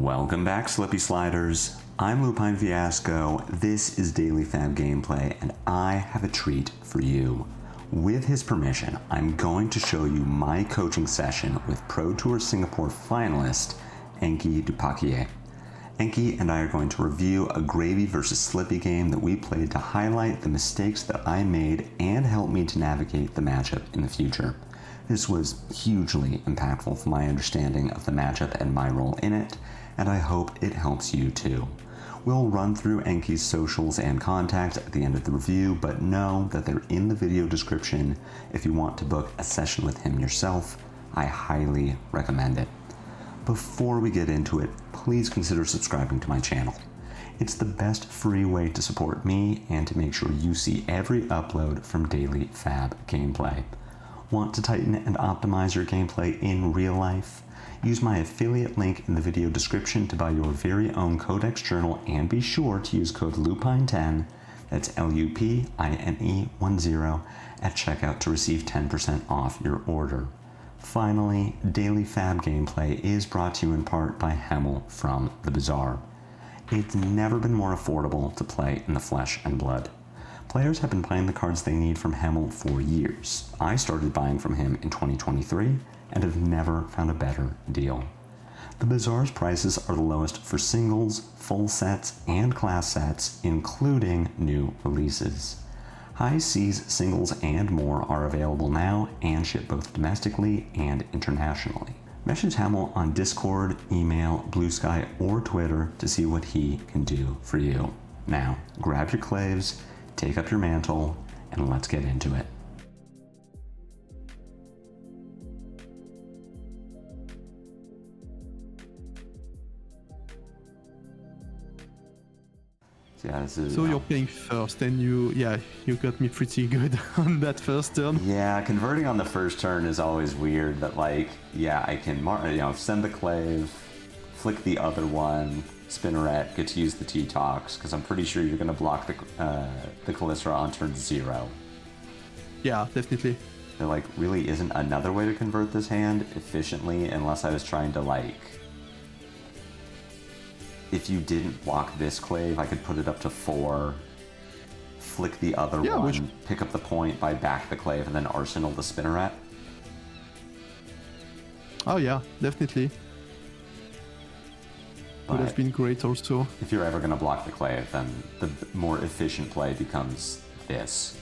Welcome back, Slippy Sliders. I'm Lupinefiasco, this is Daily FaB Gameplay, and I have a treat for you. With his permission, I'm going to show you my coaching session with Pro Tour Singapore finalist, Enki Dupakier. Enki and I are going to review a Gravy vs. Slippy game that we played to highlight the mistakes that I made and help me to navigate the matchup in the future. This was hugely impactful for my understanding of the matchup and my role in it, and I hope it helps you too. We'll run through Enki's socials and contacts at the end of the review, but know that they're in the video description if you want to book a session with him yourself. I highly recommend it. Before we get into it, please consider subscribing to my channel. It's the best free way to support me and to make sure you see every upload from Daily FaB Gameplay. Want to tighten and optimize your gameplay in real life? Use my affiliate link in the video description to buy your very own Codex journal, and be sure to use code LUPINE10, that's LUPINE10, at checkout to receive 10% off your order. Finally, Daily FaB Gameplay is brought to you in part by Hemel from The Bazaar. It's never been more affordable to play in the flesh and blood. Players have been buying the cards they need from Hemel for years. I started buying from him in 2023 and have never found a better deal. The Bazaar's prices are the lowest for singles, full sets, and class sets, including new releases. High Seas singles and more are available now and ship both domestically and internationally. Message Hemel on Discord, email, Blue Sky, or Twitter to see what he can do for you. Now, grab your claves, take up your mantle, and let's get into it. Yeah, this is, so you're playing first, and you got me pretty good on that first turn. Yeah, converting on the first turn is always weird. That I can send the clave, flick the other one, spinneret, get to use the T-Tox, because I'm pretty sure you're gonna block the Calycera on turn 0. Yeah, definitely. There really isn't another way to convert this hand efficiently unless I was trying to if you didn't block this clave, I could put it up to 4, flick the other one, pick up the point, buy back the clave, and then arsenal the spinneret. Oh yeah, definitely. Would have been great also. If you're ever going to block the clave, then the more efficient play becomes this.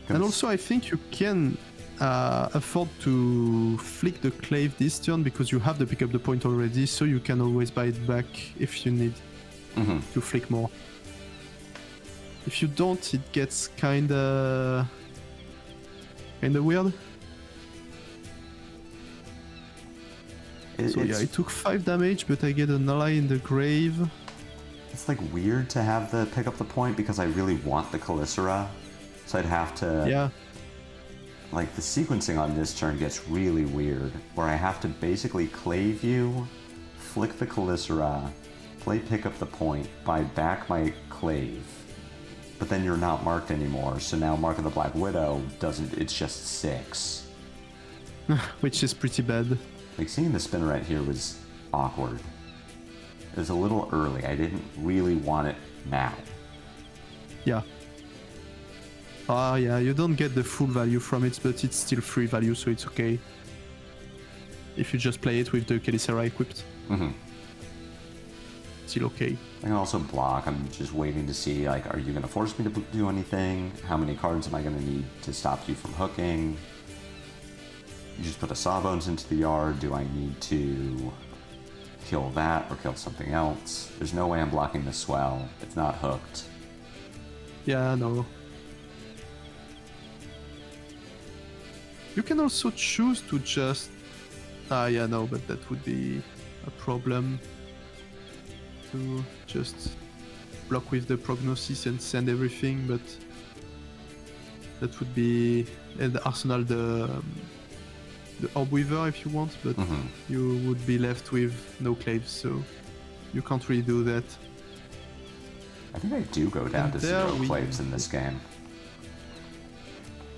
And also I think you can afford to flick the clave this turn because you have the pick up the point already, so you can always buy it back if you need to flick more. If you don't, it gets kinda weird. It took 5 damage, but I get an ally in the grave. It's weird to have the pick up the point because I really want the Calycera, so I'd have to... Yeah. The sequencing on this turn gets really weird, where I have to basically clave you, flick the Calycera, play pick up the point, buy back my clave, but then you're not marked anymore, so now Mark of the Black Widow it's just 6. Which is pretty bad. Seeing the spinneret here was awkward. It was a little early. I didn't really want it now. Yeah. Yeah, you don't get the full value from it, but it's still free value, so it's okay. If you just play it with the Calycera equipped. Still okay. I can also block. I'm just waiting to see, are you going to force me to do anything? How many cards am I going to need to stop you from hooking? You just put a Sawbones into the yard. Do I need to kill that or kill something else? There's no way I'm blocking the Swell. It's not hooked. Yeah, no. You can also choose to just... yeah, no, but that would be a problem. To just block with the Prognosis and send everything, but... That would be... And arsenal the Orb Weaver if you want, but you would be left with no claves, so you can't really do that. I think I do go down to 0 claves in this game.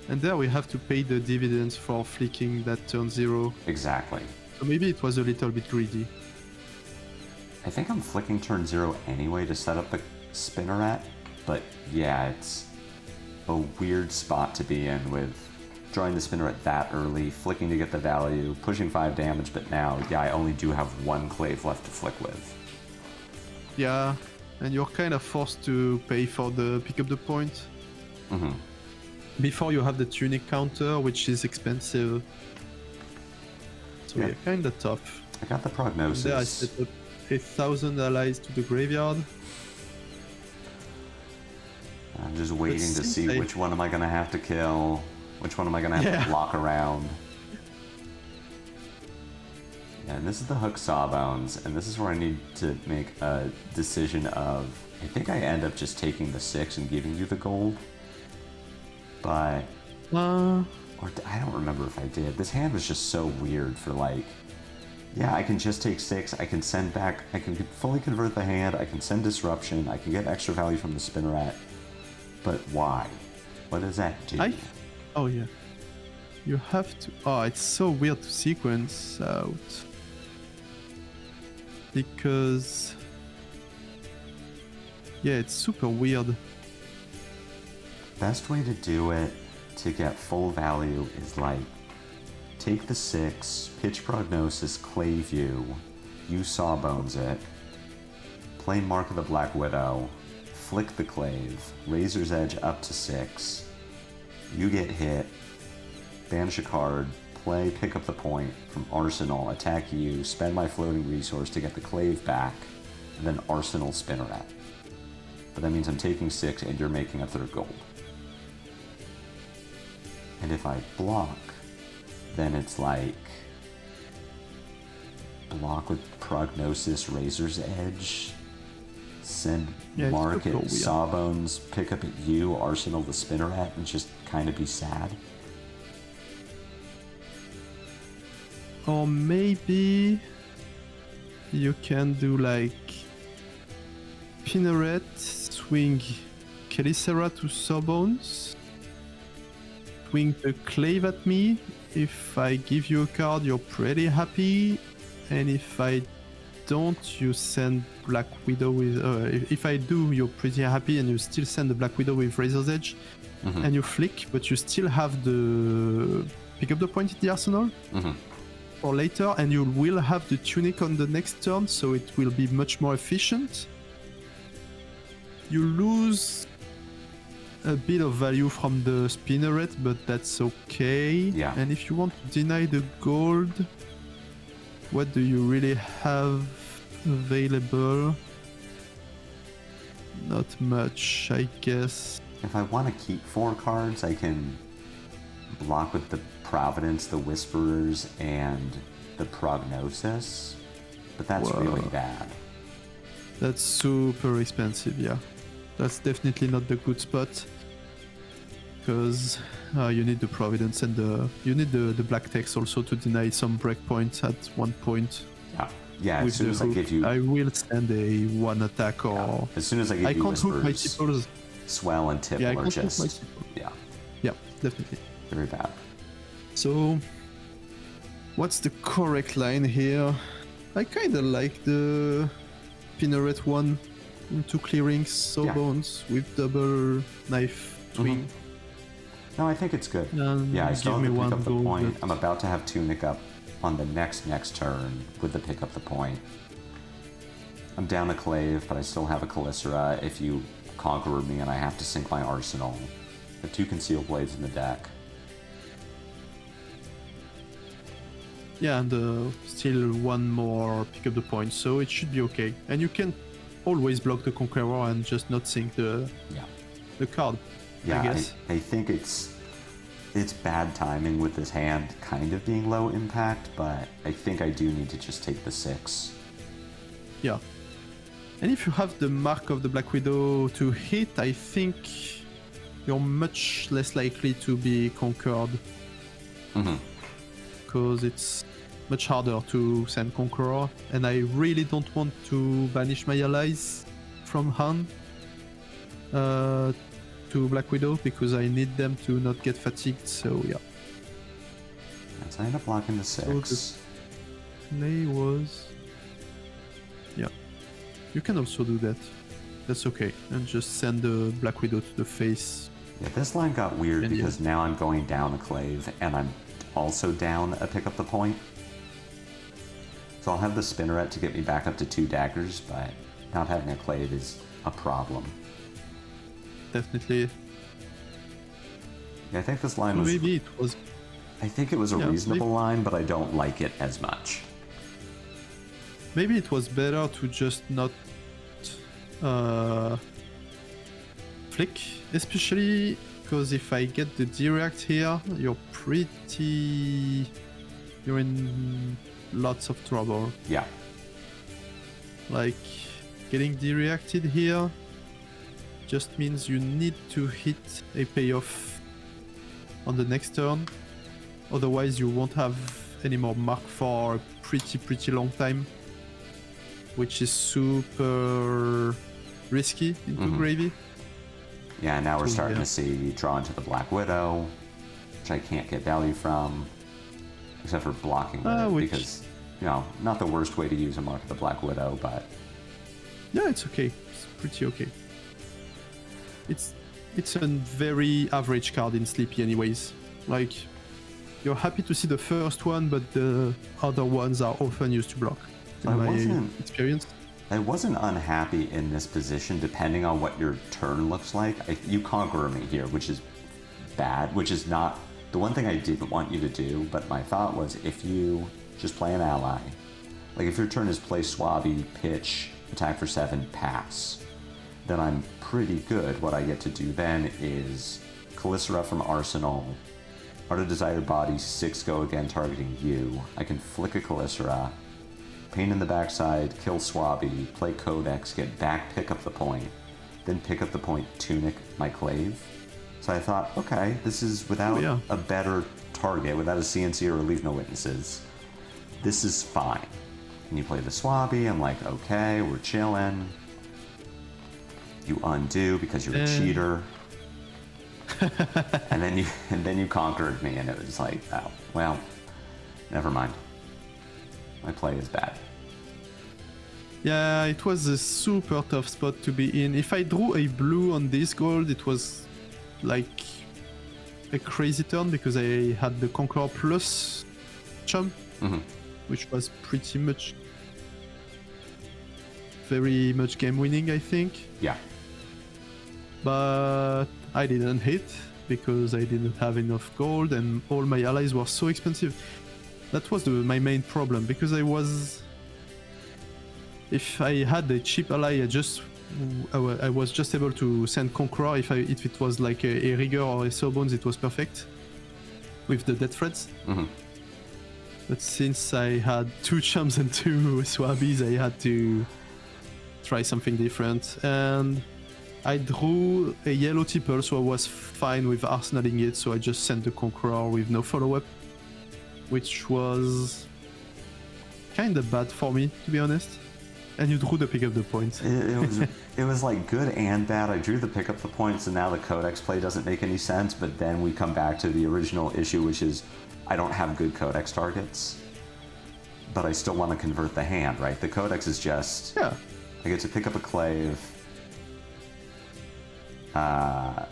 And there we have to pay the dividends for flicking that turn 0. Exactly. So maybe it was a little bit greedy. I think I'm flicking turn 0 anyway to set up the spinneret, but yeah, it's a weird spot to be in with drawing the spinneret that early, flicking to get the value, pushing 5 damage, but now, yeah, I only do have 1 clave left to flick with. Yeah, and you're kind of forced to pay for the pick up the point. Mm-hmm. Before you have the tunic counter, which is expensive. So yeah, kind of tough. I got the And prognosis. there I set up 1,000 allies to the graveyard. I'm just waiting to seems see like- which one am I going to have to kill, which one am I going to have to block around. Yeah, and this is the hook sawbones, and this is where I need to make a decision of, I think I end up just taking the 6 and giving you the gold, but, or I don't remember if I did. This hand was just so weird for like, yeah, I can just take 6, I can send back, I can fully convert the hand, I can send disruption, I can get extra value from the spinneret, but why? What does that do? Oh yeah. You have to... Oh, it's so weird to sequence out. Because... Yeah, it's super weird. Best way to do it to get full value is like, take the 6, pitch prognosis, clave you sawbones it, play Mark of the Black Widow, flick the clave, Razor's Edge up to 6, you get hit, banish a card, play pick up the point from Arsenal, attack you, spend my floating resource to get the clave back, and then Arsenal spinneret. But that means I'm taking 6 and you're making a third gold. And if I block, then it's like block with prognosis, Razor's Edge, send Yeah, Mark super at weird. Sawbones, pick up at you, Arsenal the spinneret, and just kind of be sad. Or maybe... You can do like... Spinneret, swing Kelicera to Sawbones, swing the clave at me. If I give you a card, you're pretty happy, and if I don't, you send Black Widow with... if I do, you're pretty happy, and you still send the Black Widow with Razor's Edge, and you flick, but you still have the... Pick up the point in the arsenal for later, and you will have the tunic on the next turn, so it will be much more efficient. You lose a bit of value from the spinneret, but that's okay. Yeah. And if you want to deny the gold, what do you really have available? Not much, I guess. If I want to keep 4 cards, I can block with the Providence, the Whisperers, and the Prognosis, but that's really bad. That's super expensive, yeah. That's definitely not the good spot, because you need the Providence and you need the black text also to deny some breakpoints at one point. Yeah, as soon as I give you... I will send a 1 attack or... As soon as I give you can't hook Whispers, multiples. Swell and Tipple Yeah, I are can't hook just... multiples. Yeah, definitely. Very bad. So, what's the correct line here? I kinda like the Spinneret one into clearing Sawbones with double knife swing. No, I think it's good. And Yeah, I still have give to me pick one up the gold, point. but- I'm about to have Tunic up on the next turn with the pick up the point. I'm down a Clave, but I still have a Calicera if you Conqueror me and I have to sink my Arsenal. I have 2 Concealed Blades in the deck. Yeah, and still one more pick up the point, so it should be okay. And you can always block the Conqueror and just not sink the card, Yeah, I guess. I think it's bad timing with this hand kind of being low impact, but I think I do need to just take the 6. Yeah. And if you have the Mark of the Black Widow to hit, I think you're much less likely to be conquered. Because it's much harder to send Conqueror, and I really don't want to banish my allies from hand to Black Widow, because I need them to not get fatigued, so yeah. And so I end up blocking the 6. play was... Yeah. You can also do that. That's okay. And just send the Black Widow to the face. Yeah, this line got weird And because now I'm going down a clave and I'm also down a pick up the point. So I'll have the spinneret to get me back up to 2 daggers, but not having a clave is a problem. Definitely. Yeah, I think this line was... Maybe it was... I think it was a reasonable line, but I don't like it as much. Maybe it was better to just not flick, especially because if I get the direct here, you're in lots of trouble. Yeah. Like, getting dereacted here just means you need to hit a payoff on the next turn. Otherwise, you won't have any more mark for a pretty long time, which is super risky into gravy. Yeah, now we're starting to see draw into the Black Widow, which I can't get value from, except for blocking with it, because, you know, not the worst way to use a mark of the Black Widow, but... Yeah, it's okay. It's pretty okay. It's a very average card in Slippy anyways. Like, you're happy to see the first one, but the other ones are often used to block, in my experience. I wasn't unhappy in this position, depending on what your turn looks like. You conquer me here, which is bad, which is not the one thing I didn't want you to do, but my thought was if you just play an ally, like if your turn is play Swabby, pitch, attack for 7, pass, then I'm pretty good. What I get to do then is Calicera from Arsenal, Art of Desired Body, 6 go again targeting you. I can flick a Calicera, Pain in the Backside, kill Swabby, play Codex, get back, pick up the point, then pick up the point, tunic my clave. So I thought, okay, this is without a better target, without a CNC or Leave No Witnesses. This is fine. And you play the Swabby, I'm like, okay, we're chilling. You undo because you're a cheater. and then you conquered me, and it was like, oh, well, never mind. My play is bad. Yeah, it was a super tough spot to be in. If I drew a blue on this gold, it was like a crazy turn because I had the Conqueror plus chum, which was pretty much very much game winning, I think. Yeah. But I didn't hit because I didn't have enough gold and all my allies were so expensive. That was my main problem, because if I had a cheap ally, I was just able to send Conqueror. If it was like a Rigger or a Sawbones, it was perfect with the Death Threads. But since I had 2 chums and 2 Swabbies, I had to try something different. And I drew a yellow tipple, so I was fine with arsenaling it, so I just sent the Conqueror with no follow-up, which was kinda bad for me, to be honest. And you drew the pick up the points. It was like good and bad. I drew the pick up the points, and now the Codex play doesn't make any sense, but then we come back to the original issue, which is I don't have good Codex targets, but I still want to convert the hand, right? The Codex is just... Yeah. I get to pick up a clave. I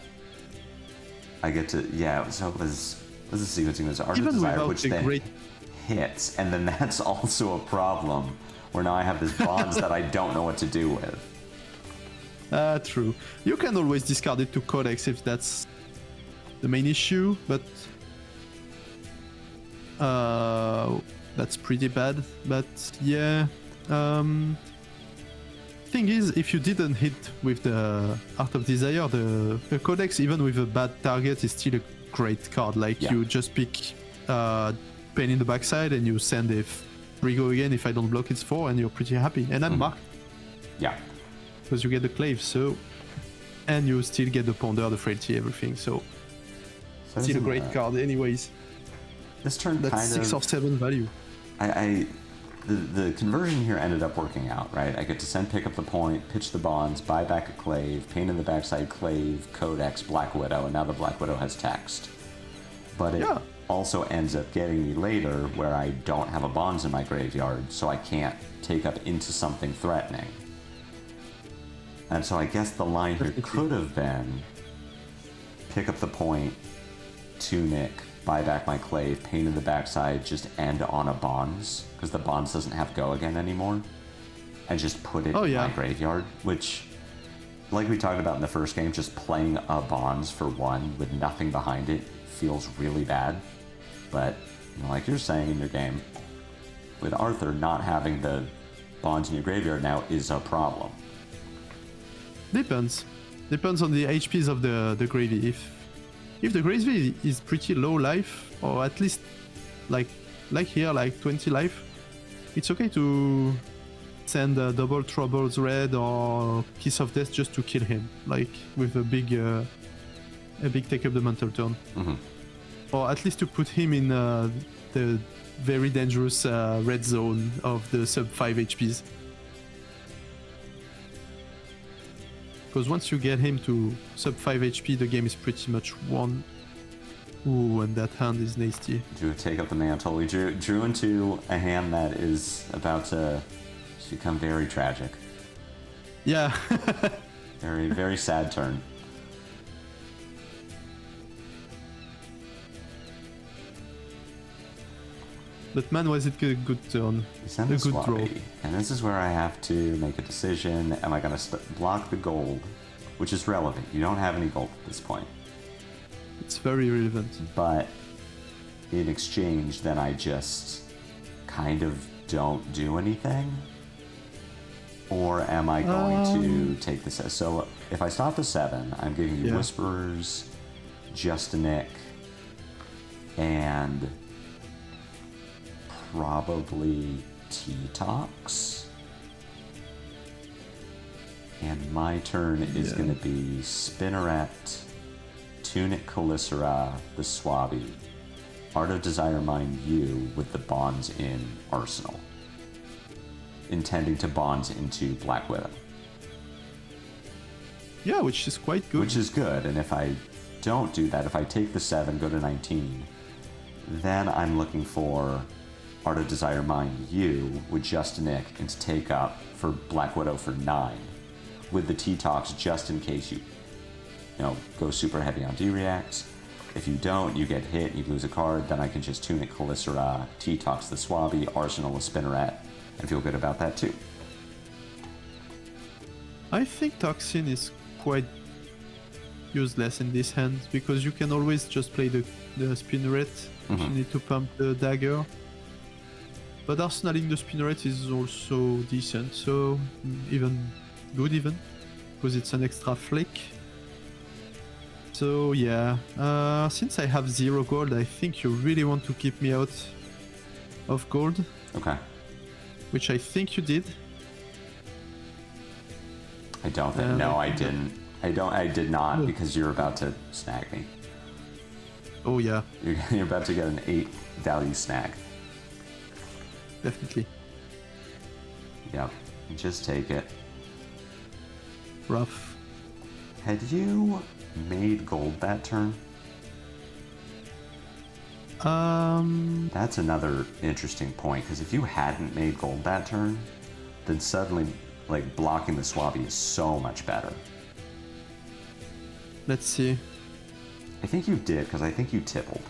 get to... Yeah, so it was the sequencing? It was Art of Desire, which then hits, and then that's also a problem, where now I have this bonds that I don't know what to do with. True. You can always discard it to Codex if that's the main issue, but that's pretty bad. But yeah, thing is, if you didn't hit with the Art of Desire, the Codex, even with a bad target, is still a great card. Like you just pick Pain in the Backside and you send a Rigo again. If I don't block, it's 4, and you're pretty happy. And I'm marked. Yeah. Because you get the clave, so, and you still get the ponder, the frailty, everything. So still a great card, anyways. This turn that's kind 6 or 7 value. The conversion here ended up working out, right? I get to send pick up the point, pitch the bonds, buy back a clave, Pain in the Backside, clave, Codex, Black Widow, and now the Black Widow has text. But also ends up getting me later where I don't have a bonds in my graveyard, so I can't take up into something threatening. And so I guess the line here could have been pick up the point, Tunic, buy back my Clave, Pain in the Backside, just end on a bonds, because the bonds doesn't have go again anymore, and just put it in my graveyard, which, like we talked about in the first game, just playing a bonds for one with nothing behind it feels really bad. But, you know, like you're saying in your game, with Arthur, not having the bonds in your graveyard now is a problem. Depends on the HPs of the gravy. If the gravy is pretty low life, or at least like here, like 20 life, it's okay to send Double Troubles Red or Kiss of Death just to kill him, like with a big take up the mental turn. Mm-hmm. Or at least to put him in the very dangerous red zone of the sub 5 HPs. Because once you get him to sub 5 HP, the game is pretty much won. Ooh, and that hand is nasty. Drew take up the mantle. We drew into a hand that is about to become very tragic. Yeah. Very, very sad turn. But man, was it a good turn. A good draw. And this is where I have to make a decision. Am I going to block the gold? Which is relevant. You don't have any gold at this point. It's very relevant. But in exchange, then I just kind of don't do anything? Or am I going to take this? So if I stop the 7, I'm giving you Whisperers, Justinic, and probably T-Tox. And my turn is going to be Spinneret, Tunic Calicera, the Swabby, Art of Desire Mine you with the bonds in Arsenal, intending to bonds into Black Widow. Yeah, which is quite good. Which is good, and if I don't do that, if I take the 7, go to 19, then I'm looking for Art of Desire Mine you with Justinic and to take up for Black Widow for 9, with the T-Tox just in case you go super heavy on D-Reacts. If you don't, you get hit and you lose a card, then I can just Tunic Calicera, T-Tox the Swabby, Arsenal the Spinneret, and feel good about that too. I think Toxin is quite useless in this hand, because you can always just play the Spinneret if you need to pump the dagger. But arsenaling the Spinneret is also decent, so even good because it's an extra flick. So yeah, since I have 0 gold, I think you really want to keep me out of gold. Okay. Which I think you did. I don't think. No, I didn't. I did not, because you're about to snag me. Oh yeah. You're about to get an 8 value snag. Definitely. Yep. Just take it. Rough. Had you made gold that turn? That's another interesting point, because if you hadn't made gold that turn, then suddenly, like, blocking the Swabby is so much better. Let's see. I think you did, because I think you tippled.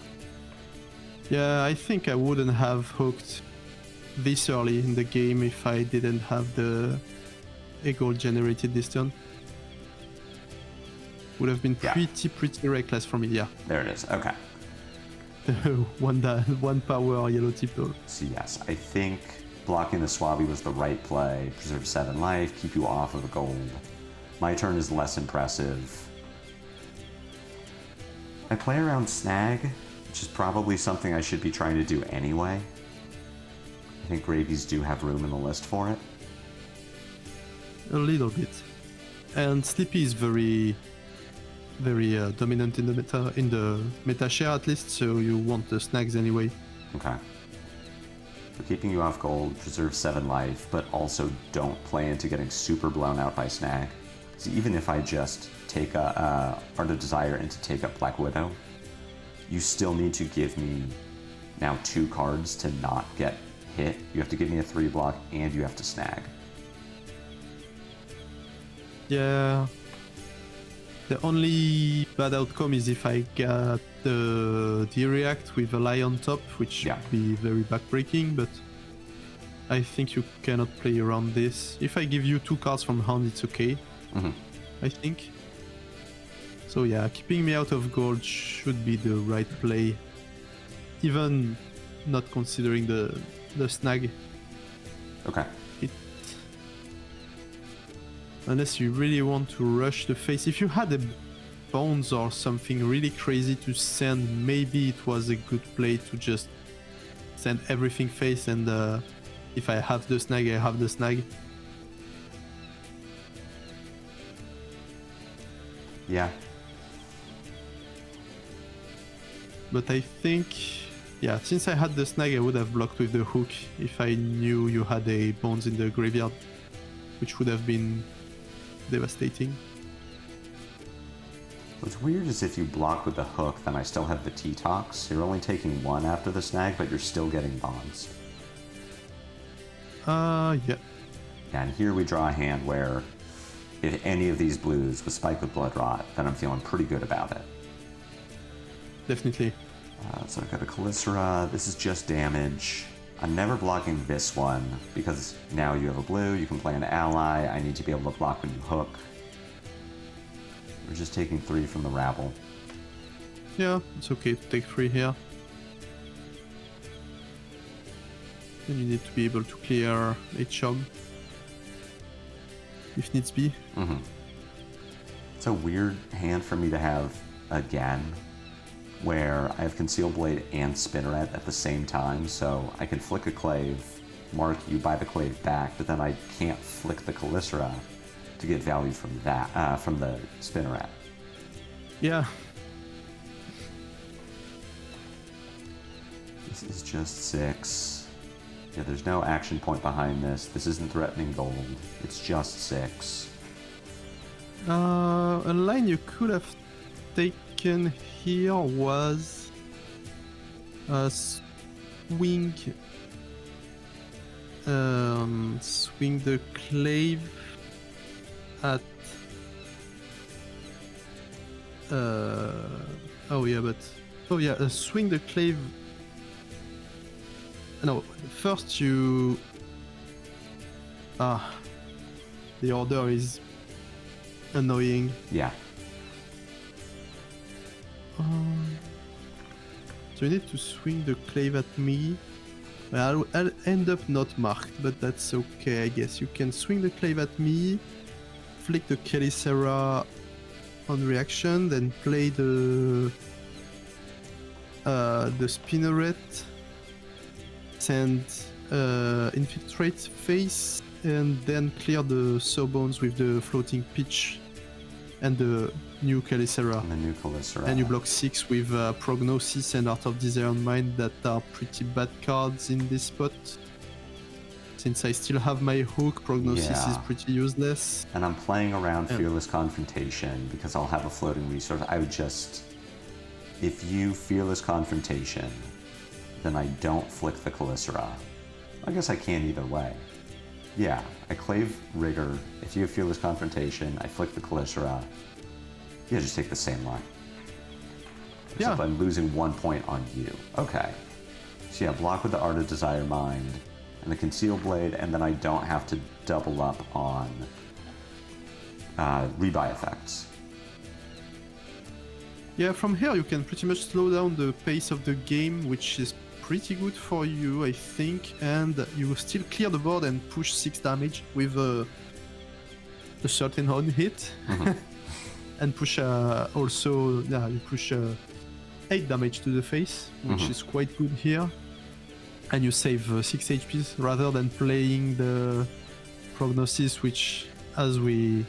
Yeah, I think I wouldn't have hooked this early in the game if I didn't have a gold generated this turn. Would have been pretty reckless for me, yeah. There it is, okay. one power yellow tip though. So yes, I think blocking the Swabby was the right play. Preserve 7 life, keep you off of the gold. My turn is less impressive. I play around snag, which is probably something I should be trying to do anyway. I think gravies do have room in the list for it. A little bit. And Slippy is very dominant in the meta share at least, so you want the snags anyway. Okay. So keeping you off gold, preserve 7 life, but also don't play into getting super blown out by snag. So even if I just take Art of Desire and to take up Black Widow, you still need to give me now 2 cards to not get hit. You have to give me a 3 block and you have to snag. Yeah. The only bad outcome is if I get the D-React with a lie on top, which would be very backbreaking, but I think you cannot play around this. If I give you 2 cards from hand, it's okay, I think. So yeah, keeping me out of gold should be the right play, even not considering the snag. Okay. Unless you really want to rush the face. If you had a bones or something really crazy to send, maybe it was a good play to just send everything face, and if I have the snag, I have the snag. Yeah. But I think, yeah, since I had the snag, I would have blocked with the hook if I knew you had a bones in the graveyard, which would have been devastating. What's weird is if you block with the hook, then I still have the T-Tox. You're only taking 1 after the snag, but you're still getting bonds. Yeah. Yeah, and here we draw a hand where if any of these blues was spiked with Blood Rot, then I'm feeling pretty good about it. Definitely. So I've got a Calicera. This is just damage. I'm never blocking this one, because now you have a blue, you can play an ally, I need to be able to block when you hook. We're just taking 3 from the rabble. Yeah, it's okay to take 3 here. And you need to be able to clear a chug, if needs be. It's a weird hand for me to have again, where I have Conceal Blade and Spinneret at the same time, so I can flick a Clave, mark you buy the Clave back, but then I can't flick the Calicera to get value from that, from the Spinneret. Yeah. This is just 6. Yeah, there's no action point behind this. This isn't threatening gold. It's just 6. A line you could have taken here was swing the Clave at swing the Clave. No, first you the order is annoying. Yeah. So you need to swing the Clave at me. I'll end up not marked, but that's okay, I guess. You can swing the Clave at me, flick the Calicera on reaction, then play the Spinneret, send Infiltrate face, and then clear the Sawbones with the Floating Pitch and the new Calicera. And the new Calicera. And you block 6 with Prognosis and Art of Desire and Mind that are pretty bad cards in this spot. Since I still have my hook, Prognosis is pretty useless. And I'm playing around Fearless Confrontation because I'll have a floating resource. I would just... If you Fearless Confrontation, then I don't flick the Calicera. I guess I can either way. Yeah, I Clave Rigor. If you have Fearless Confrontation, I flick the Calicera. Yeah, just take the same line. Except I'm losing 1 point on you. Okay. So yeah, block with the Art of Desire Mind and the Conceal Blade, and then I don't have to double up on rebuy effects. Yeah, from here you can pretty much slow down the pace of the game, which is pretty good for you, I think, and you still clear the board and push 6 damage with a certain on hit. And push also, you push 8 damage to the face, which is quite good here. And you save 6 HPs rather than playing the Prognosis, which, as we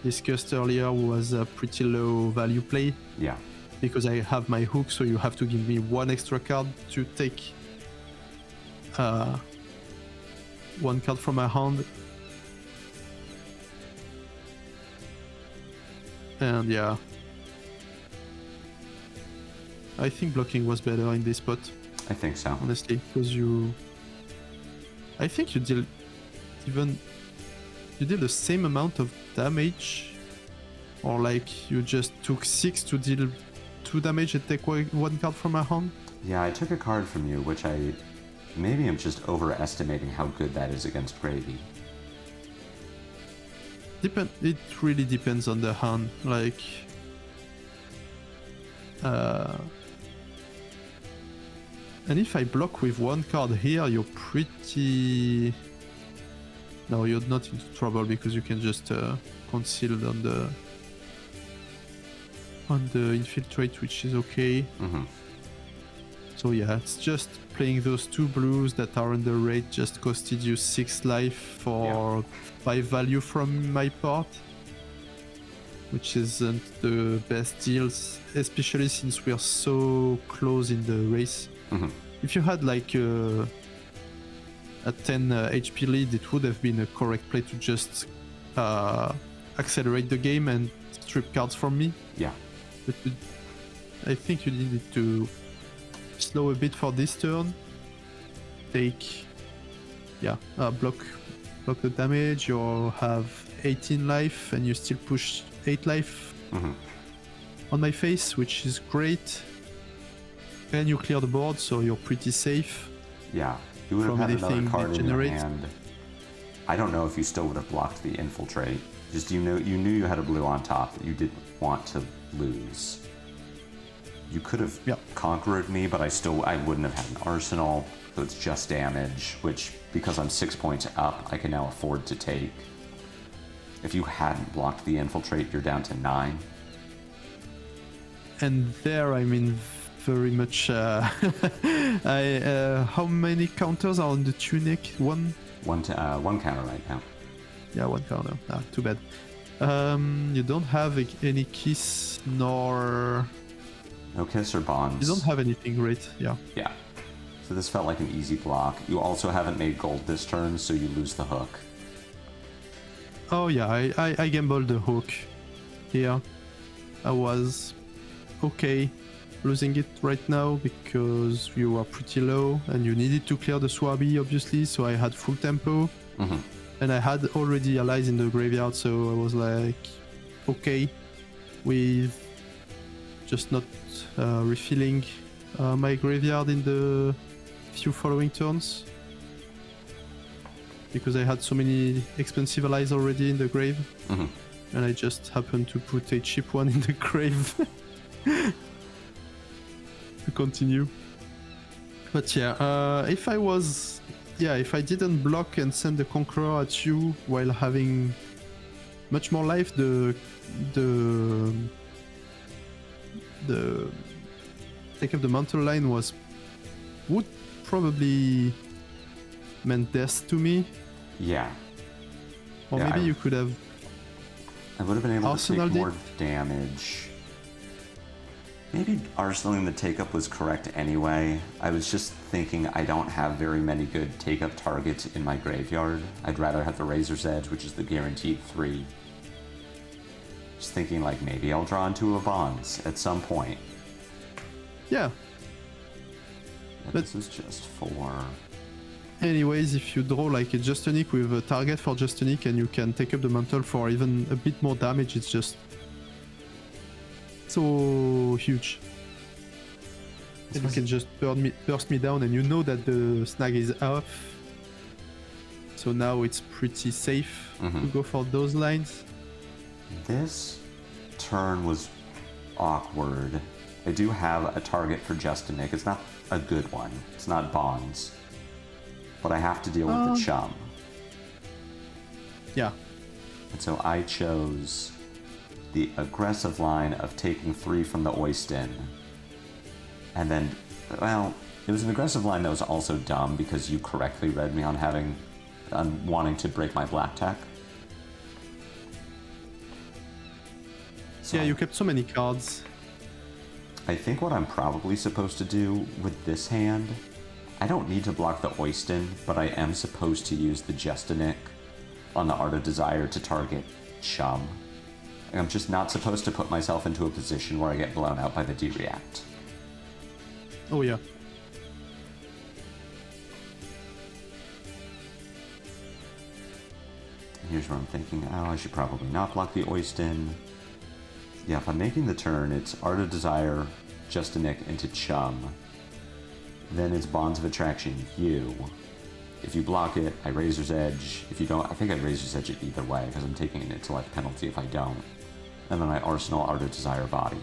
discussed earlier, was a pretty low value play. Yeah. Because I have my hook, so you have to give me 1 extra card to take 1 card from my hand. And yeah. I think blocking was better in this spot, I think so. honestly, because I think you deal the same amount of damage, or like you just took 6 to deal 2 damage and take 1 card from my hand. Yeah, I took a card from you, which maybe I'm just overestimating how good that is against Gravy. It really depends on the hand, like and if I block with 1 card here, you're pretty... No, you're not into trouble because you can just conceal on the infiltrate, which is okay. So yeah, it's just playing those 2 blues that are under rate just costed you 6 life for 5 value from my part, which isn't the best deals, especially since we are so close in the race. If you had like a 10 HP lead, it would have been a correct play to just accelerate the game and strip cards from me. Yeah. But I think you needed to slow a bit for this turn. Take, block the damage. You have 18 life and you still push 8 life on my face, which is great. And you clear the board, so you're pretty safe. Yeah, you would have from had another anything card it in your generates. hand. I don't know if you still would have blocked the infiltrate. Just you knew you had a blue on top that you didn't want to lose. You could have conquered me, but I wouldn't have had an arsenal, so it's just damage, which, because I'm 6 points up, I can now afford to take. If you hadn't blocked the infiltrate, you're down to 9. And there, I mean, very much... how many counters are on the tunic? One One counter right now. Yeah, 1 counter. Too bad. You don't have any kiss nor... No kiss or bonds. You don't have anything great, yeah. Yeah. So this felt like an easy block. You also haven't made gold this turn, so you lose the hook. Oh yeah, I gambled the hook here. I was okay losing it right now because you are pretty low and you needed to clear the Swabi, obviously, so I had full tempo. And I had already allies in the graveyard, so I was like okay with just not refilling my graveyard in the few following turns because I had so many expensive allies already in the grave. And I just happened to put a cheap one in the grave to continue. But yeah, if I didn't block and send the Conqueror at you while having much more life, the Take Up the Mantle line would probably meant death to me. Yeah. Or maybe you could have... I would have been able to take more it. damage. Maybe arsenaling the take-up was correct anyway. I was just thinking I don't have very many good take-up targets in my graveyard. I'd rather have the Razor's Edge, which is the guaranteed 3. Just thinking like maybe I'll draw into a Bonds at some point. Yeah. But this is just 4. Anyways, if you draw like a Justinic with a target for Justinic and you can take up the mantle for even a bit more damage, it's just so huge. And you can just burst me down and you know that the snag is off. So now it's pretty safe to go for those lines. This turn was awkward. I do have a target for Justinic. It's not a good one. It's not Bonds. But I have to deal with the Chum. Yeah. And so I chose the aggressive line of taking 3 from the Oyston. And then, well, it was an aggressive line that was also dumb because you correctly read me on wanting to break my black tech. So yeah, you kept so many cards. I think what I'm probably supposed to do with this hand, I don't need to block the Oyston, but I am supposed to use the Justinic on the Art of Desire to target Chum. I'm just not supposed to put myself into a position where I get blown out by the D-React. Oh yeah. Here's what I'm thinking. Oh, I should probably not block the Oyston. Yeah, if I'm making the turn, it's Art of Desire, Just a Nick into Chum. Then it's Bonds of Attraction, you. If you block it, I Razor's Edge. If you don't, I think I Razor's Edge it either way, because I'm taking an intellect penalty if I don't. And then I Arsenal Art of Desire body.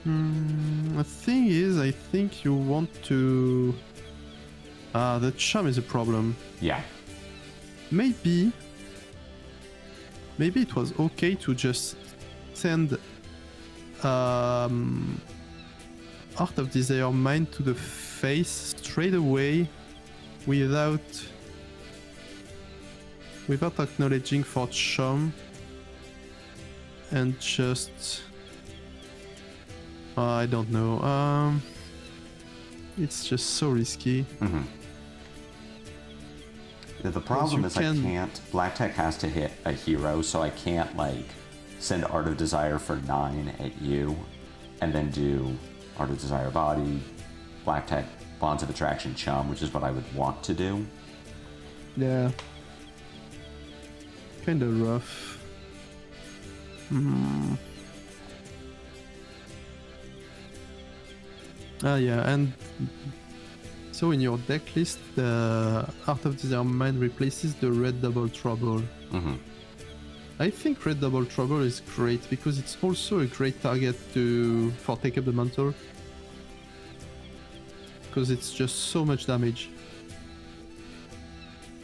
The thing is, I think you want to... the Chum is a problem. Yeah. Maybe it was okay to just send Art of Desire Mind to the face straight away without acknowledging for Chum, and just I don't know. It's just so risky. Mm-hmm. The problem is I can't... Black Tech has to hit a hero, so I can't, like, send Art of Desire for 9 at you, and then do Art of Desire body, Black Tech, Bonds of Attraction, Chum, which is what I would want to do. Yeah. Kinda rough. Yeah, and so in your deck list, the Art of Desire Mind replaces the Red Double Trouble. Mm-hmm. I think Red Double Trouble is great because it's also a great target for Take Up the Mantle. Because it's just so much damage.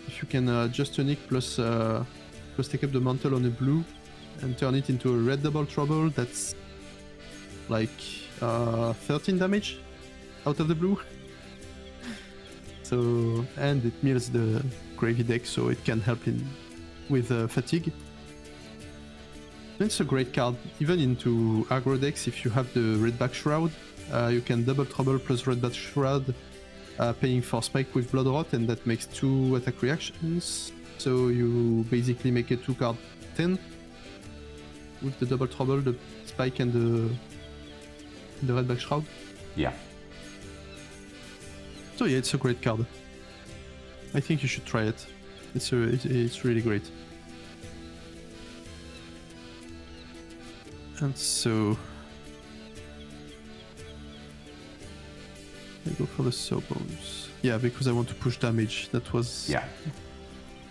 If you can just a Nick plus Take Up the Mantle on a blue and turn it into a Red Double Trouble, that's like 13 damage out of the blue. So, and it mills the Gravy deck, so it can help with fatigue. It's a great card, even into aggro decks. If you have the Redback Shroud, you can double trouble plus Redback Shroud, paying for Spike with Blood Rot, and that makes 2 attack reactions. So you basically make a 2-card 10 with the double trouble, the Spike, and the Redback Shroud. Yeah. So yeah, it's a great card. I think you should try it. It's really great. And so I go for the Sawbones. Yeah, because I want to push damage. That was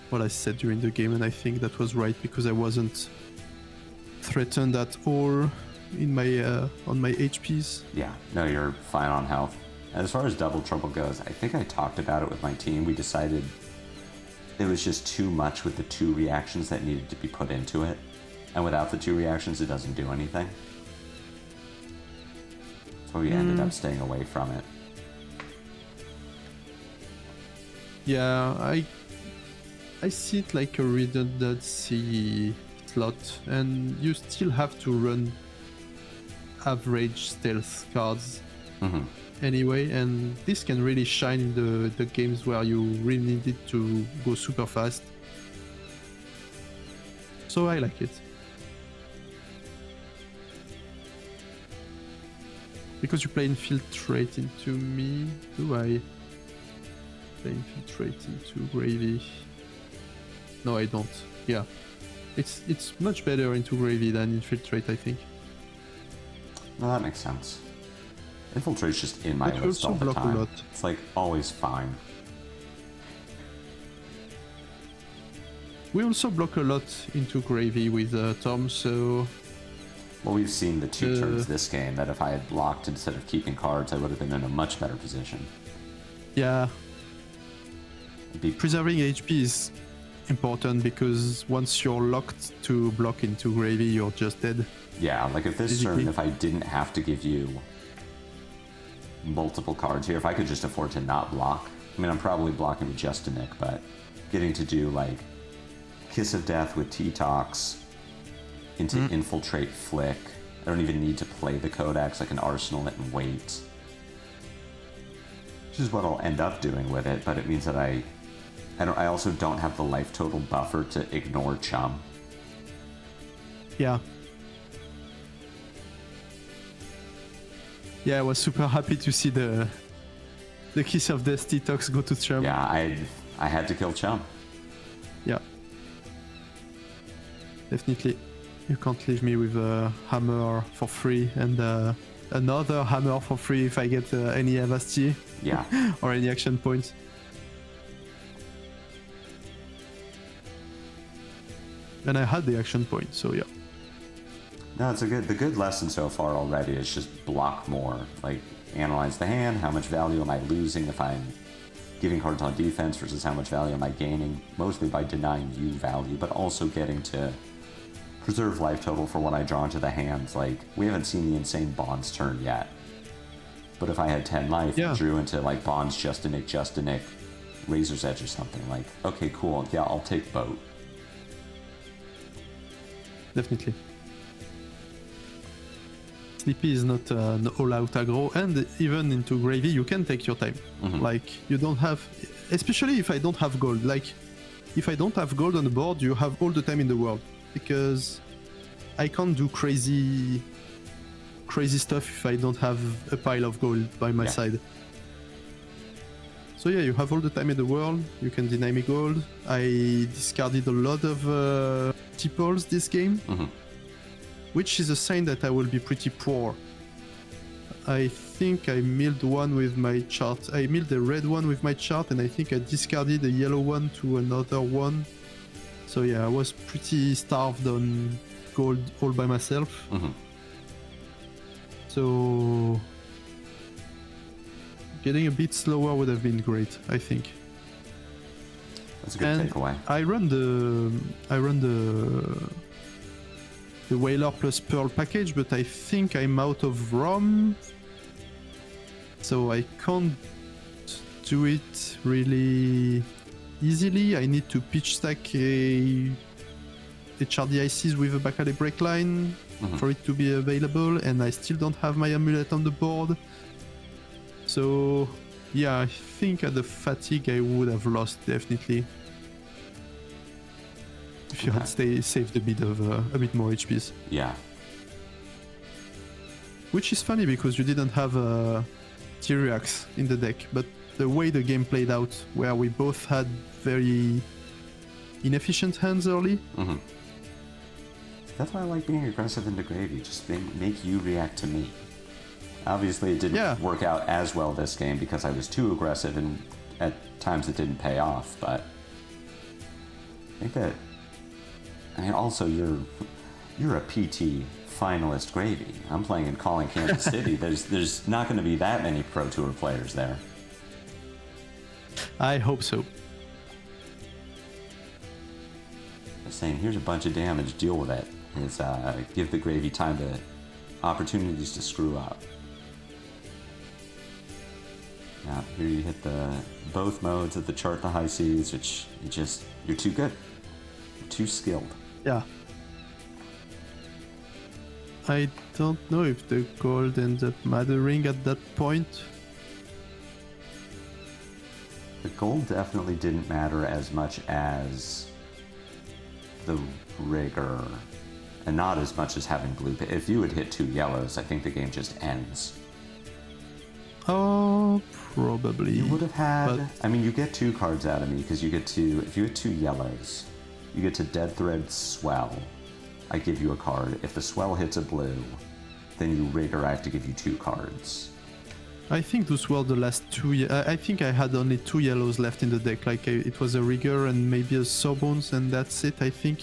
what I said during the game, and I think that was right because I wasn't threatened at all in my on my HPs. Yeah, no, you're fine on health. And as far as Double Trouble goes, I think I talked about it with my team. We decided it was just too much with the 2 reactions that needed to be put into it. And without the 2 reactions, it doesn't do anything. So we ended up staying away from it. Yeah, I see it like a redundancy slot, and you still have to run average stealth cards anyway, and this can really shine in the games where you really need it to go super fast. So I like it. Because you play Infiltrate into me, do I play Infiltrate into Gravy? No, I don't. Yeah. It's much better into Gravy than Infiltrate, I think. Well, that makes sense. Infiltrate's just in my But list all the block time. a lot. It's like always fine. We also block a lot into Gravy with Tom, so... Well, we've seen the 2 turns this game that if I had blocked instead of keeping cards, I would have been in a much better position. Yeah. Preserving HP is important because once you're locked to block into Gravy, you're just dead. Yeah, like if this Physically. turn, if I didn't have to give you multiple cards here, if I could just afford to not block, I mean, I'm probably blocking with just a Nick, but getting to do like Kiss of Death with T-Tox into Infiltrate Flick. I don't even need to play the Codex. I can arsenal it and wait. Which is what I'll end up doing with it, but it means that I also don't have the life total buffer to ignore Chum. Yeah. Yeah, I was super happy to see the Kiss of Death detox go to Chum. Yeah, I had to kill Chum. Yeah. Definitely. You can't leave me with a hammer for free and another hammer for free if I get any Avasti. Yeah. Or any action points. And I had the action point, so yeah. No, it's the good lesson so far already is just block more. Like, analyze the hand, how much value am I losing if I'm giving cards on defense versus how much value am I gaining, mostly by denying you value, but also getting to preserve life total for when I draw into the hands. Like, we haven't seen the Insane Bonds turn yet. But if I had 10 life and drew into, like, Bonds, Just a Nick, Razor's Edge or something, like, okay, cool, yeah, I'll take boat. Definitely. Slippy is not an all-out aggro, and even into Gravy you can take your time. Like, you don't have, especially if I don't have gold, like, if I don't have gold on the board, you have all the time in the world, because I can't do crazy stuff if I don't have a pile of gold by my side. So yeah, you have all the time in the world, you can deny me gold. I discarded a lot of T-Pulls this game. Which is a sign that I will be pretty poor. I think I milled one with my chart. I milled the red one with my chart, and I think I discarded the yellow one to another one. So yeah, I was pretty starved on gold all by myself. So getting a bit slower would have been great, I think. That's a good takeaway. I run the Whaler plus Pearl package, but I think I'm out of ROM, so I can't do it really easily. I need to pitch stack a HRDICs with a Bakale break line for it to be available, and I still don't have my amulet on the board. So yeah, I think at the fatigue I would have lost, definitely. If you had saved a bit more HPs. Yeah. Which is funny because you didn't have Tyriax in the deck, but the way the game played out, where we both had very inefficient hands early. That's why I like being aggressive into Gravy, just make you react to me. Obviously it didn't work out as well this game because I was too aggressive and at times it didn't pay off, but I think that, I mean, also you're a PT finalist Gravy. I'm playing in Calling Kansas City. There's not going to be that many Pro Tour players there. I hope so. I'm saying, here's a bunch of damage, deal with it. Is give the Gravy time to opportunities to screw up. Now here you hit both modes of the chart the high seas, which you're too good. You're too skilled. Yeah. I don't know if the gold ends up mattering at that point. The gold definitely didn't matter as much as the rigor, and not as much as having blue. If you had hit 2 yellows, I think the game just ends. Oh, probably. You would have had, I mean, you get 2 cards out of me because you get to, if you had 2 yellows, you get to Dead Thread Swell. I give you a card. If the Swell hits a blue, then you rigor, I have to give you 2 cards. I think those were the last 2. I think I had only 2 yellows left in the deck. Like it was a rigor and maybe a Sawbones, and that's it, I think.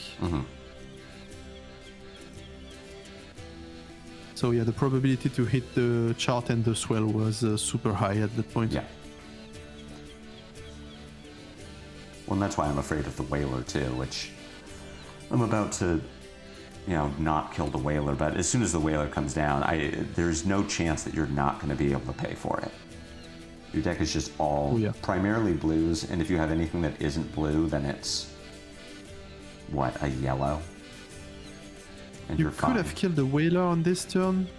So yeah, the probability to hit the chart and the swell was super high at that point. Yeah. Well, and that's why I'm afraid of the Whaler too, which I'm about to, not kill the Whaler, but as soon as the Whaler comes down, there's no chance that you're not going to be able to pay for it. Your deck is just all primarily blues, and if you have anything that isn't blue, then it's, a yellow? And you could have killed the Whaler on this turn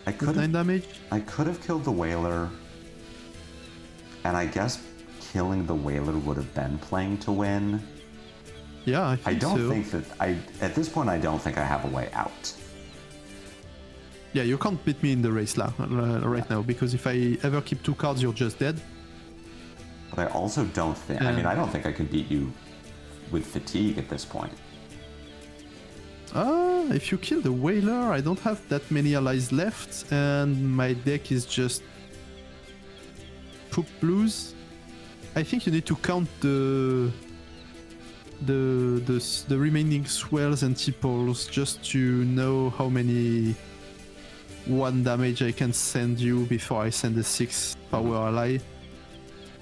with 9 damage. I could have killed the Whaler, and I guess killing the Whaler would have been playing to win. Yeah, I think so. At this point, I don't think I have a way out. Yeah, you can't beat me in the race right now, because if I ever keep 2 cards, you're just dead. But I also don't think... I mean, I don't think I could beat you with fatigue at this point. If you kill the Whaler, I don't have that many allies left, and my deck is just poop blues. I think you need to count the remaining swells and tipples just to know how many 1 damage I can send you before I send a 6 power ally.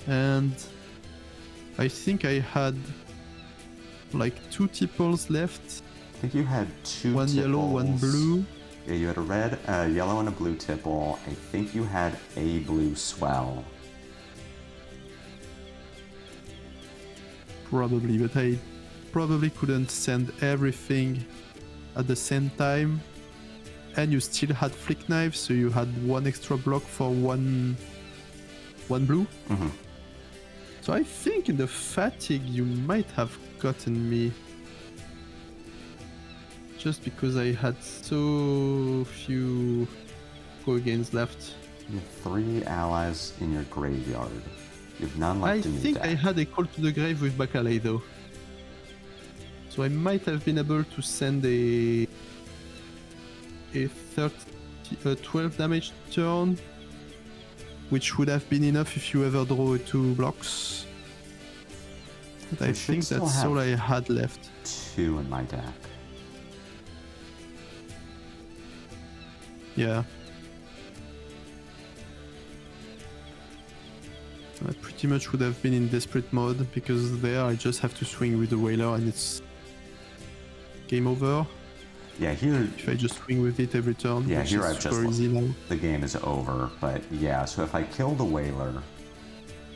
And I think I had like 2 tipples left. I think you had 2 1 tipples. Yellow, 1 blue. Yeah, you had a red, a yellow, and a blue tipple. I think you had a blue swell. Probably, but I probably couldn't send everything at the same time. And you still had flick knives, so you had 1 extra block for one blue. Mm-hmm. So I think in the fatigue you might have gotten me. Just because I had so few go gains left. You have 3 allies in your graveyard. You have none left in your deck. I think I had a call to the grave with Bacalay though. So I might have been able to send a 12 damage turn, which would have been enough if you ever draw 2 blocks. But I think that's all I had left. 2 in my deck. Yeah. I pretty much would have been in desperate mode, because there I just have to swing with the Whaler and it's game over. Yeah, here... If I just swing with it every turn, yeah, which here is I've just... super easy now. The game is over, but yeah, so if I kill the Whaler,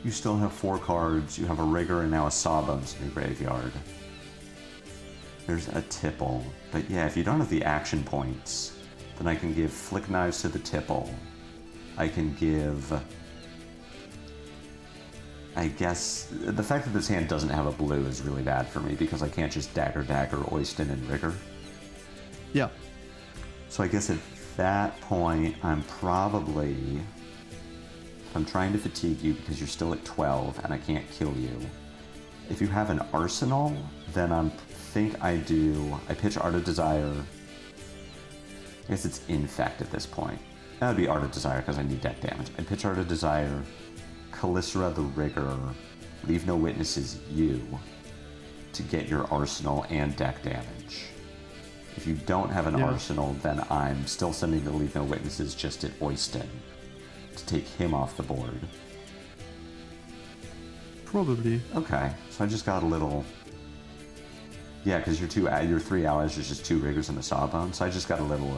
you still have 4 cards, you have a Rigger and now a Sawbones in your graveyard. There's a Tipple, but yeah, if you don't have the action points, then I can give Flick Knives to the Tipple. I can give... I guess... The fact that this hand doesn't have a blue is really bad for me, because I can't just Dagger, Oyston, and Rigger. Yeah. So I guess at that point, I'm probably... I'm trying to fatigue you because you're still at 12 and I can't kill you. If you have an arsenal, then I pitch Art of Desire. I guess it's Infect at this point. That would be Art of Desire because I need deck damage. I pitch Art of Desire, Calicera the Rigger, Leave No Witnesses you, to get your arsenal and deck damage. If you don't have an arsenal, then I'm still sending the Leave No Witnesses just at Oyston to take him off the board. Probably. Okay, so I just got a little... Yeah, because your 3 allies are just 2 Riggers and a Sawbone, so I just got a little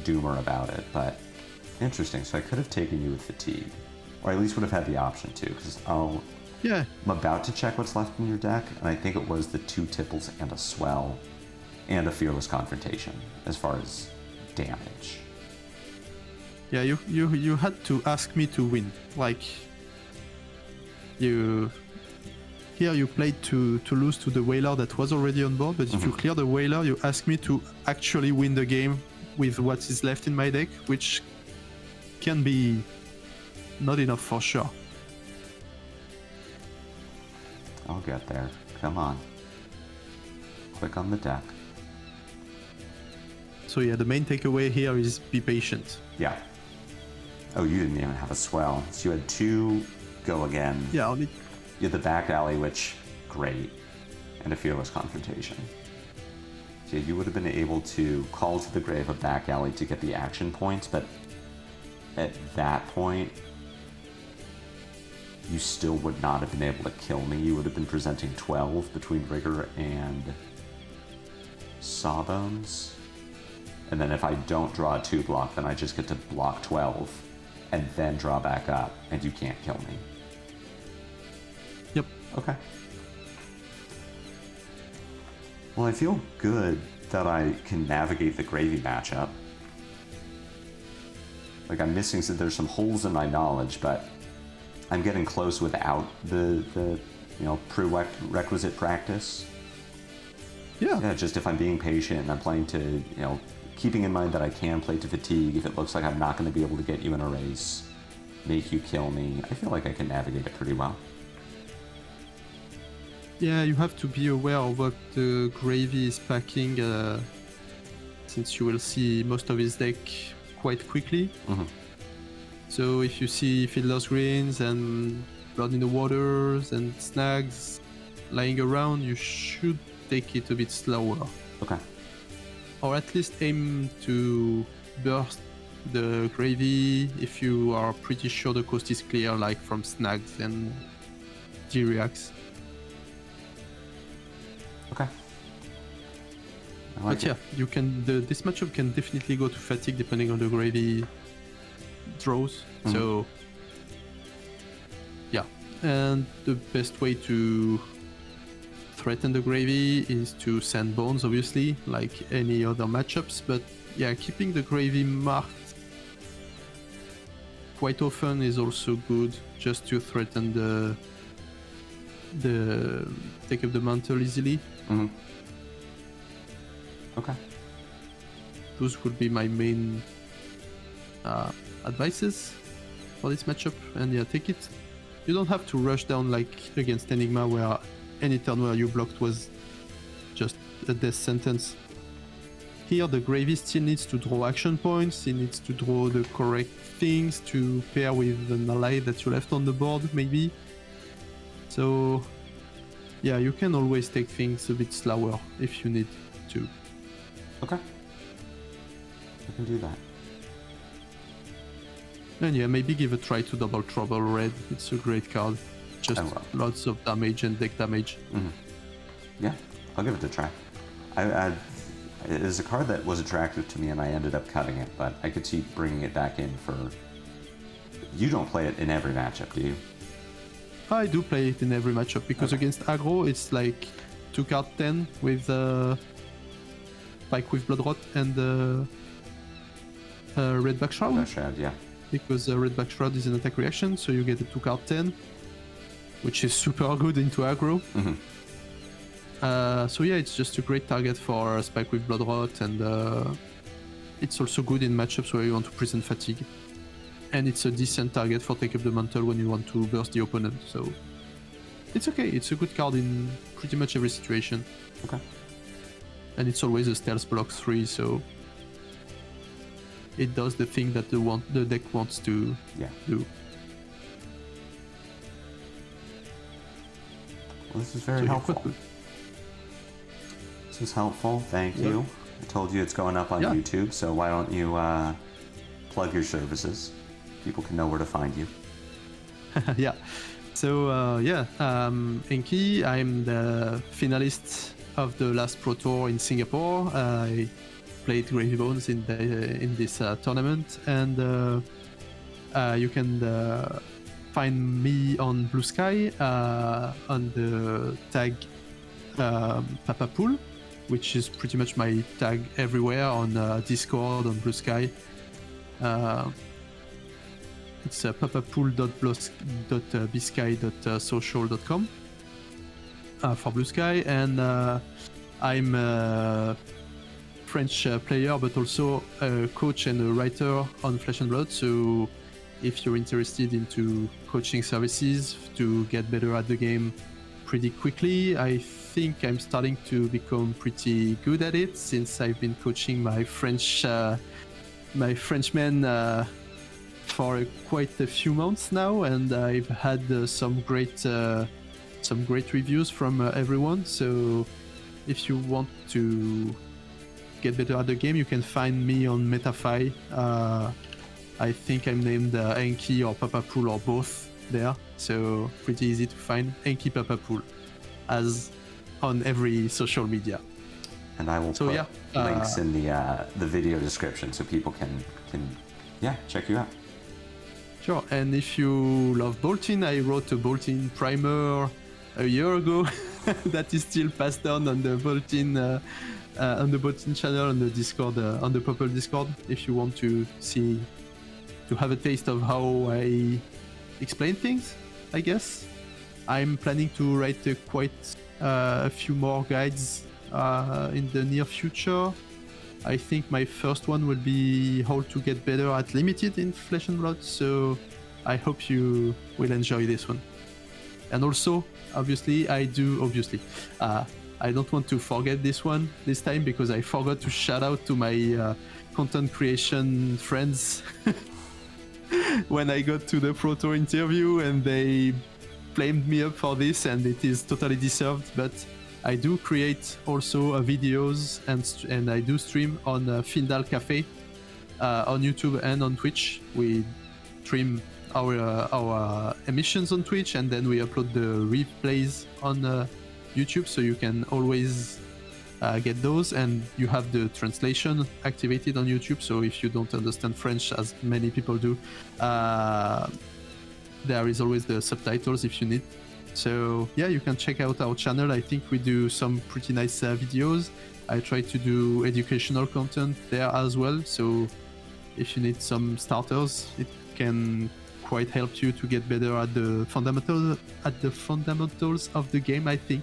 doomer about it, but interesting. So I could have taken you with fatigue, or I at least would have had the option to, because I'm about to check what's left in your deck, and I think it was the 2 Tipples and a Swell, and a Fearless Confrontation, as far as damage. Yeah, you had to ask me to win. Like, here you played to lose to the Whaler that was already on board, but if you clear the Whaler, you ask me to actually win the game with what is left in my deck, which can be not enough for sure. I'll get there. Come on. Click on the deck. So yeah, the main takeaway here is be patient. Yeah. Oh, you didn't even have a Swell. So you had 2 go again. Yeah, only... You had the back alley, which, great, and a Fearless Confrontation. So you would have been able to call to the grave a back alley to get the action points, but at that point, you still would not have been able to kill me. You would have been presenting 12 between Rigger and Sawbones. And then if I don't draw a 2 block, then I just get to block 12 and then draw back up, and you can't kill me. Yep. Okay. Well, I feel good that I can navigate the gravy matchup. Like, I'm missing, so there's some holes in my knowledge, but I'm getting close without the prerequisite practice. Yeah. Yeah, just if I'm being patient and I'm playing to, keeping in mind that I can play to fatigue if it looks like I'm not going to be able to get you in a race, make you kill me, I feel like I can navigate it pretty well. Yeah, you have to be aware of what the Gravy is packing, since you will see most of his deck quite quickly. Mm-hmm. So if you see Fiddler's Greens and Blood in the Waters and Snags lying around, you should take it a bit slower. Okay. Or at least aim to burst the Gravy if you are pretty sure the coast is clear, like from Snags and G-Reacts. Okay. But yeah, you can. This matchup can definitely go to fatigue depending on the Gravy draws. Mm-hmm. So yeah, and the best way to threaten the Gravy is to send bones, obviously, like any other matchups. But yeah, keeping the Gravy marked quite often is also good, just to threaten the take up the mantle easily. Mm-hmm. Okay. Those would be my main advices for this matchup. And yeah, take it. You don't have to rush down like against Enigma, where any turn where you blocked was just a death sentence. Here, the Gravy still needs to draw action points. He needs to draw the correct things to pair with an ally that you left on the board, maybe. So yeah, you can always take things a bit slower if you need to. Okay. I can do that. And yeah, maybe give a try to Double Trouble Red. It's a great card. Just lots of damage and deck damage. Mm-hmm. Yeah, I'll give it a try. It is a card that was attractive to me and I ended up cutting it, but I could see bringing it back in for... You don't play it in every matchup, do you? I do play it in every matchup because against aggro it's like 2 card 10 with Spike with Bloodrot and Redback Shroud. Redback Shroud, yeah. Because Redback Shroud is an attack reaction, so you get a 2 card 10, which is super good into aggro. Mm-hmm. So yeah, it's just a great target for Spike with Bloodrot, and it's also good in matchups where you want to present fatigue. And it's a decent target for Take Up the Mantle when you want to burst the opponent, so it's okay. It's a good card in pretty much every situation. Okay. And it's always a stealth block 3, so it does the thing that the deck wants to do. Well, this is very helpful. This is helpful, thank you. I told you it's going up on YouTube, so why don't you plug your services? People can know where to find you. Yeah. So Enki, I'm the finalist of the last Pro Tour in Singapore. I played Gravy Bones in this tournament, and you can find me on Blue Sky on the tag Papapool, which is pretty much my tag everywhere on Discord, on Blue Sky. It's papapool.bisky.social.com for Blue Sky, and I'm a French player, but also a coach and a writer on Flesh and Blood. So if you're interested into coaching services to get better at the game pretty quickly, I think I'm starting to become pretty good at it, since I've been coaching my Frenchmen for quite a few months now, and I've had some great reviews from everyone. So if you want to get better at the game, you can find me on MetaFi. I think I'm named Enki or Papapool or both there, so pretty easy to find. Enki Papapool as on every social media. And I will put links in the video description so people can check you out. Sure, and if you love Boltin, I wrote a Boltin primer a year ago that is still passed down on the Boltin channel, on the Discord, on the Purple Discord. If you want to have a taste of how I explain things, I guess. I'm planning to write quite a few more guides in the near future. I think my first one will be how to get better at limited in Flesh and Blood, so I hope you will enjoy this one. And also, obviously, I don't want to forget this one this time because I forgot to shout out to my content creation friends when I got to the Proto interview, and they blamed me up for this, and it is totally deserved. But I do create also videos and I do stream on Findal Cafe on YouTube and on Twitch. We stream our emissions on Twitch, and then we upload the replays on YouTube, so you can always get those, and you have the translation activated on YouTube, so if you don't understand French, as many people do, there is always the subtitles if you need. So yeah, you can check out our channel. I think we do some pretty nice videos. I try to do educational content there as well, so if you need some starters, it can quite help you to get better at the fundamentals of the game, I think.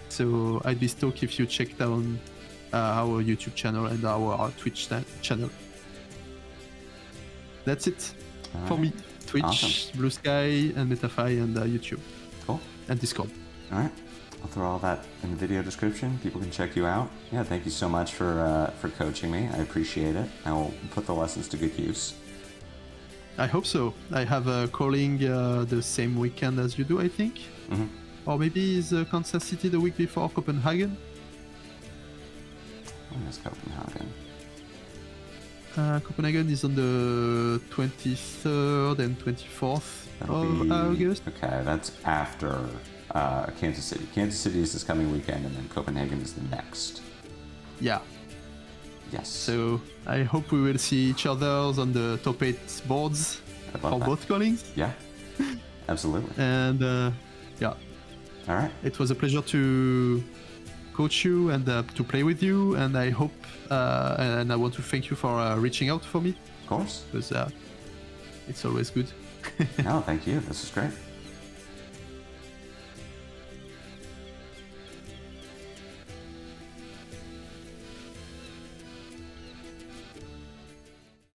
So I'd be stoked if you check down our YouTube channel and our Twitch channel. That's it for me. Twitch, awesome. Blue Sky, and Metafy, and YouTube. Cool. And Discord. All right. I'll throw all that in the video description. People can check you out. Yeah, thank you so much for coaching me. I appreciate it. I will put the lessons to good use. I hope so. I have a calling the same weekend as you do, I think. Mm-hmm. Or maybe is Kansas City the week before Copenhagen? When is Copenhagen? Copenhagen is on the 23rd and 24th of August. Okay, that's after Kansas City. Kansas City is this coming weekend, and then Copenhagen is the next. Yeah. Yes. So I hope we will see each other on the top 8 boards for both callings. Yeah, absolutely. And yeah. All right. It was a pleasure to coach you and to play with you, and I hope and I want to thank you for reaching out for me. Of course. Because it's always good. No, thank you. This is great.